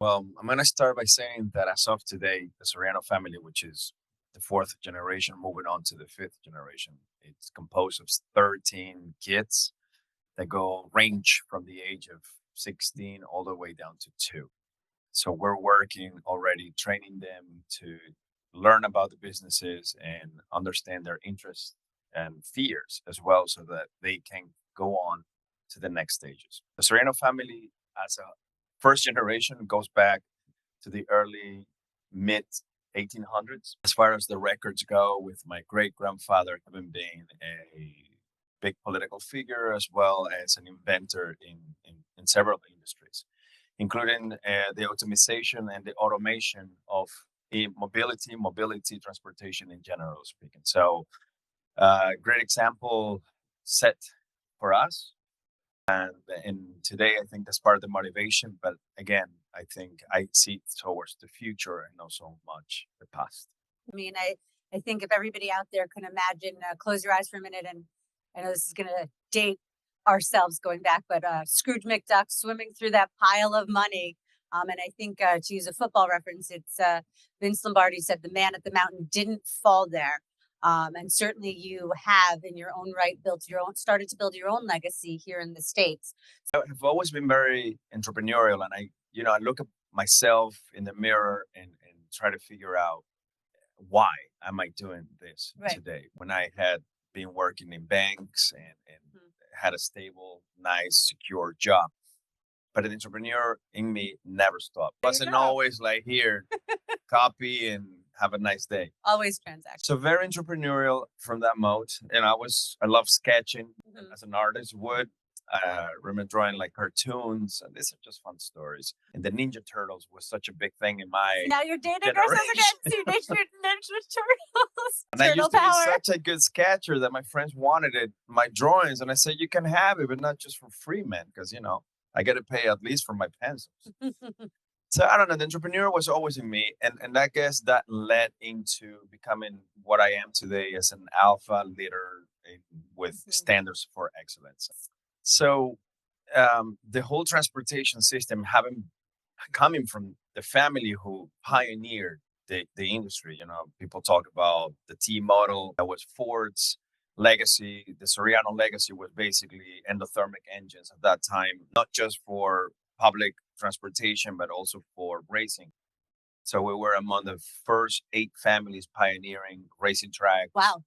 Well, I'm going to start by saying that as of today, the Soriano family, which is the fourth generation, moving on to the fifth generation, it's composed of 13 kids that go range from the age of 16 all the way down to two. So we're working already, training them to learn about the businesses and understand their interests and fears as well, so that they can go on to the next stages. The Soriano family, as a first generation, goes back to the early mid 1800s. As far as the records go, with my great grandfather having been a big political figure as well as an inventor in several industries, including the optimization and the automation of mobility, transportation in general speaking. So, great example set for us. And today, I think that's part of the motivation. But again, I think I see towards the future and not so much the past. I think if everybody out there can imagine, close your eyes for a minute, and I know this is going to date ourselves going back, but Scrooge McDuck swimming through that pile of money. And I think to use a football reference, it's Vince Lombardi said the man at the mountain didn't fall there. And certainly you have in your own right started to build your own legacy here in the States. I've always been very entrepreneurial, and I look at myself in the mirror and try to figure out why am I doing this Right. today when I had been working in banks and Mhm. had a stable, nice, secure job. But an entrepreneur in me never stopped. There you Wasn't go. always like, here, copy and have a nice day. Always transaction. So very entrepreneurial from that mode. And I love sketching Mhm. as an artist would. Remember drawing like cartoons, and these are just fun stories. And the Ninja Turtles was such a big thing in my Now you're dating ourselves generation. again. Ninja Turtles. And I Turtle used to be power. such a good sketcher that my friends wanted it, my drawings. And I said, you can have it, but not just for free, man, because, I got to pay at least for my pencils. So I don't know. The entrepreneur was always in me, and I guess that led into becoming what I am today as an alpha leader with Mhm. standards for excellence. So the whole transportation system, having coming from the family who pioneered the industry, people talk about the T model that was Ford's legacy. The Soriano legacy was basically endothermic engines at that time, not just for public transportation, but also for racing. So we were among the first 8 families pioneering racing tracks, Wow.